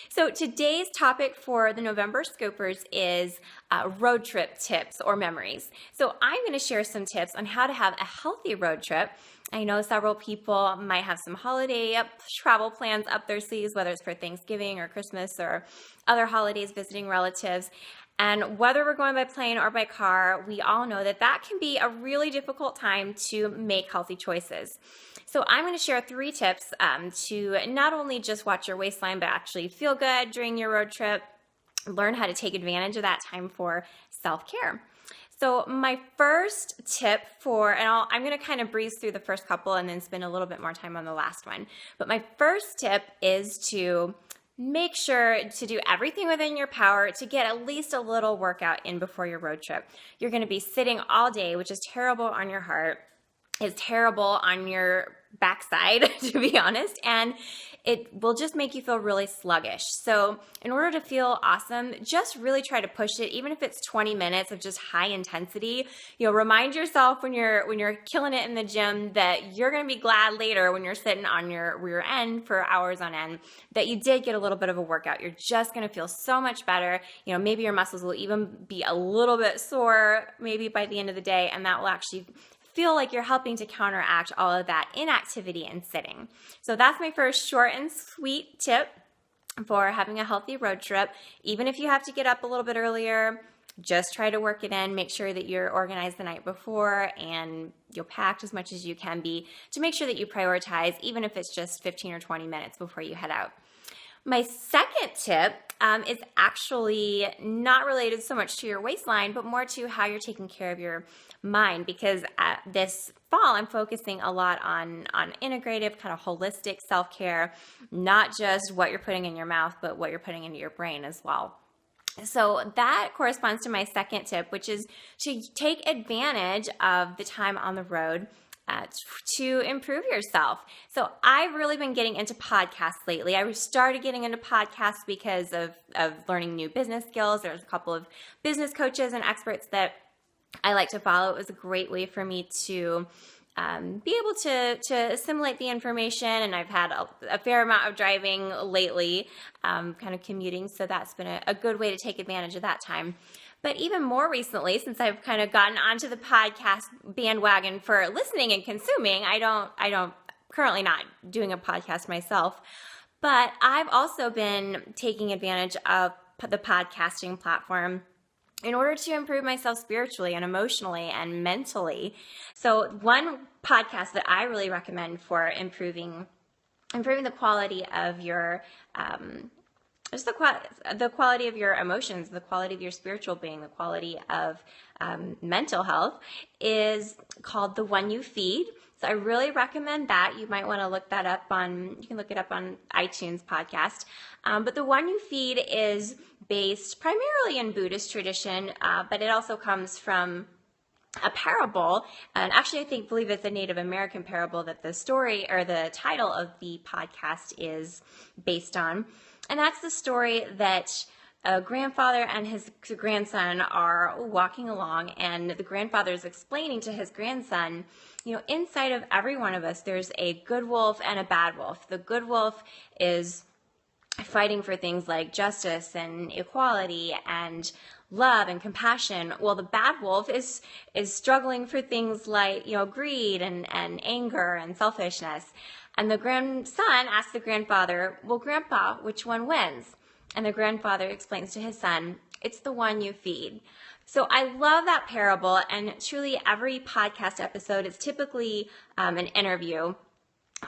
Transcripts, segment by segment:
So today's topic for the November Scopers is road trip tips or memories. So I'm going to share some tips on how to have a healthy road trip. I know several people might have some holiday travel plans up their sleeves, whether it's for Thanksgiving or Christmas or other holidays, visiting relatives. And whether we're going by plane or by car, we all know that that can be a really difficult time to make healthy choices. So I'm going to share 3 tips to not only just watch your waistline, but actually feel good during your road trip, learn how to take advantage of that time for self-care. So my first tip I'm going to kind of breeze through the first couple and then spend a little bit more time on the last one. But my first tip is to make sure to do everything within your power to get at least a little workout in before your road trip. You're going to be sitting all day, which is terrible on your heart. It's terrible on your backside, to be honest, and it will just make you feel really sluggish. So in order to feel awesome, just really try to push it, even if it's 20 minutes of just high intensity. Remind yourself when you're killing it in the gym that you're going to be glad later when you're sitting on your rear end for hours on end that you did get a little bit of a workout. You're just going to feel so much better. Maybe your muscles will even be a little bit sore maybe by the end of the day, and that will actually feel like you're helping to counteract all of that inactivity and sitting. So that's my first short and sweet tip for having a healthy road trip. Even if you have to get up a little bit earlier, just try to work it in. Make sure that you're organized the night before and you'll pack as much as you can be to make sure that you prioritize, even if it's just 15 or 20 minutes before you head out. My second tip is actually not related so much to your waistline, but more to how you're taking care of your mind, because this fall I'm focusing a lot on integrative, kind of holistic self-care, not just what you're putting in your mouth, but what you're putting into your brain as well. So that corresponds to my second tip, which is to take advantage of the time on the road to improve yourself. So I've really been getting into podcasts lately. I started getting into podcasts because of learning new business skills. There's a couple of business coaches and experts that I like to follow. It was a great way for me to be able to assimilate the information, and I've had a fair amount of driving lately, kind of commuting, so that's been a good way to take advantage of that time. But even more recently, since I've kind of gotten onto the podcast bandwagon for listening and consuming, I don't currently not doing a podcast myself, but I've also been taking advantage of the podcasting platform in order to improve myself spiritually and emotionally and mentally. So one podcast that I really recommend for improving the quality of your just the quality of your emotions, the quality of your spiritual being, the quality of mental health is called The One You Feed. So I really recommend that. You might want to look that up you can look it up on iTunes podcast. But The One You Feed is based primarily in Buddhist tradition, but it also comes from a parable, and actually I believe it's a Native American parable that the story or the title of the podcast is based on. And that's the story that a grandfather and his grandson are walking along, and the grandfather is explaining to his grandson, inside of every one of us, there's a good wolf and a bad wolf. The good wolf is fighting for things like justice and equality and love and compassion. Well, the bad wolf is struggling for things like, greed and anger and selfishness. And the grandson asks the grandfather, well, Grandpa, which one wins? And the grandfather explains to his son, it's the one you feed. So I love that parable, and truly every podcast episode is typically an interview,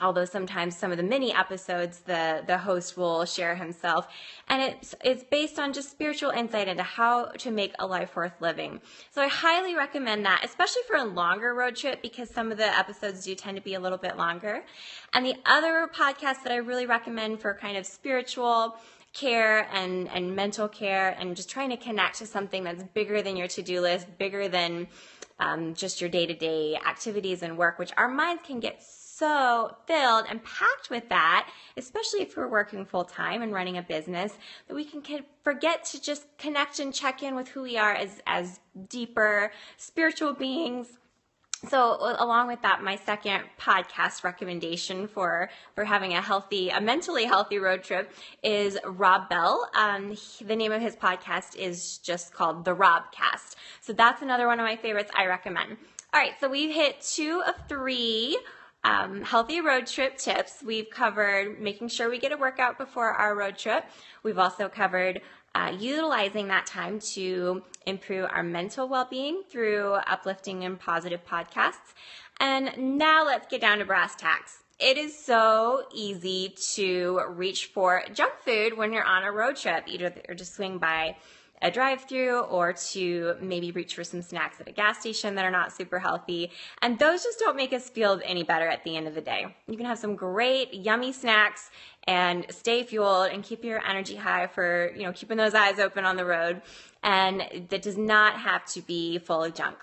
although sometimes some of the mini episodes the host will share himself, and it's based on just spiritual insight into how to make a life worth living. So I highly recommend that, especially for a longer road trip, because some of the episodes do tend to be a little bit longer. And the other podcast that I really recommend for kind of spiritual care and mental care and just trying to connect to something that's bigger than your to-do list, bigger than just your day-to-day activities and work, which our minds can get so filled and packed with that, especially if we're working full-time and running a business, that we can forget to just connect and check in with who we are as deeper spiritual beings So along with that, my second podcast recommendation for having a mentally healthy road trip is Rob Bell. The name of his podcast is just called The Robcast. So that's another one of my favorites I recommend. All right, so we've hit 2 of 3 healthy road trip tips. We've covered making sure we get a workout before our road trip. We've also covered utilizing that time to improve our mental well-being through uplifting and positive podcasts. And now let's get down to brass tacks. It is so easy to reach for junk food when you're on a road trip, either to swing by a drive-through or to maybe reach for some snacks at a gas station that are not super healthy. And those just don't make us feel any better at the end of the day. You can have some great, yummy snacks and stay fueled and keep your energy high for, keeping those eyes open on the road. And that does not have to be full of junk.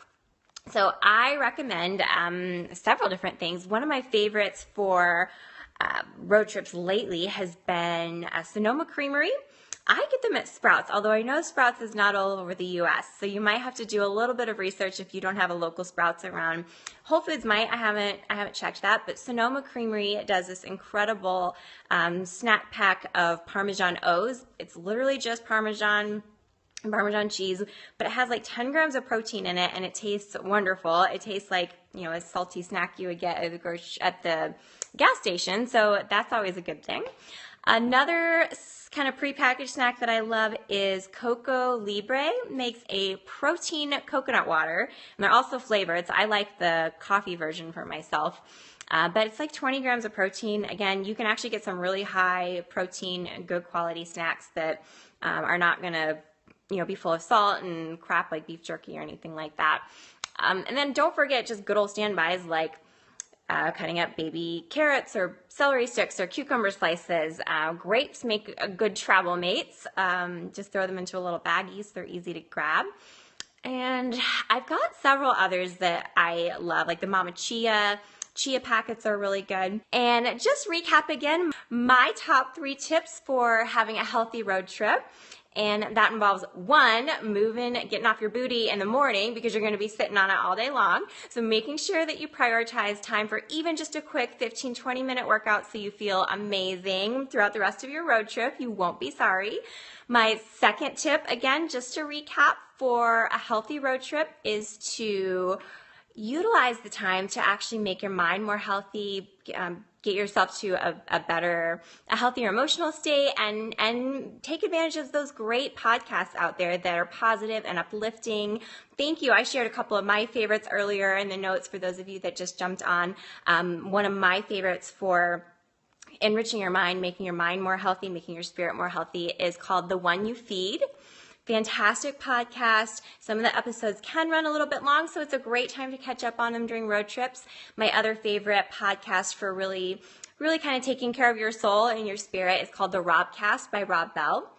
So I recommend several different things. One of my favorites for road trips lately has been Sonoma Creamery. I get them at Sprouts, although I know Sprouts is not all over the U.S., so you might have to do a little bit of research if you don't have a local Sprouts around. Whole Foods might. I haven't checked that, but Sonoma Creamery does this incredible snack pack of Parmesan O's. It's literally just Parmesan cheese, but it has like 10 grams of protein in it, and it tastes wonderful. It tastes like, a salty snack you would get at the gas station, so that's always a good thing. Another kind of prepackaged snack that I love is Coco Libre. Makes a protein coconut water, and they're also flavored, so I like the coffee version for myself. But it's like 20 grams of protein. Again, you can actually get some really high protein, good quality snacks that are not going to be full of salt and crap like beef jerky or anything like that. And then don't forget just good old standbys like cutting up baby carrots or celery sticks or cucumber slices. Grapes make good travel mates. Just throw them into a little baggie so they're easy to grab. And I've got several others that I love, like the Mama Chia. Chia packets are really good. And just recap again, my top 3 tips for having a healthy road trip. And that involves 1, getting off your booty in the morning because you're going to be sitting on it all day long. So making sure that you prioritize time for even just a quick 15-20 minute workout so you feel amazing throughout the rest of your road trip. You won't be sorry. My second tip, again, just to recap for a healthy road trip, is to utilize the time to actually make your mind more healthy, get yourself to a healthier emotional state, and take advantage of those great podcasts out there that are positive and uplifting. Thank you. I shared a couple of my favorites earlier in the notes for those of you that just jumped on. One of my favorites for enriching your mind, making your mind more healthy, making your spirit more healthy is called The One You Feed. Fantastic podcast. Some of the episodes can run a little bit long, so it's a great time to catch up on them during road trips. My other favorite podcast for really kind of taking care of your soul and your spirit is called The Robcast by Rob Bell.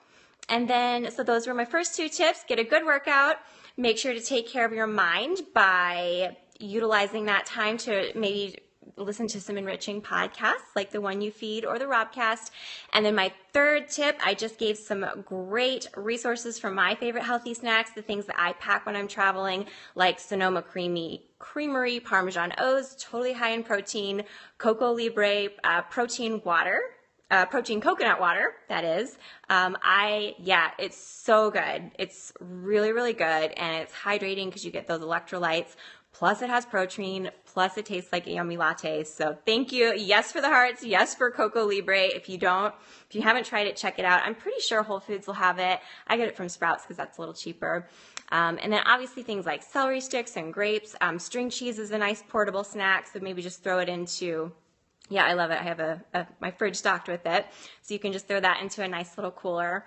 And then, so those were my first 2 tips. Get a good workout. Make sure to take care of your mind by utilizing that time to maybe listen to some enriching podcasts like The One You Feed or The Robcast. And then my third tip, I just gave some great resources for my favorite healthy snacks, the things that I pack when I'm traveling, like Sonoma Creamery Parmesan O's, totally high in protein, Coco Libre protein coconut water, that is. It's so good. It's really, really good, and it's hydrating because you get those electrolytes. Plus it has protein, plus it tastes like a yummy latte. So thank you. Yes for the hearts. Yes for Coco Libre. If you haven't tried it, check it out. I'm pretty sure Whole Foods will have it. I get it from Sprouts because that's a little cheaper. And then obviously things like celery sticks and grapes. String cheese is a nice portable snack. So maybe just throw it into, I love it. I have my fridge stocked with it. So you can just throw that into a nice little cooler.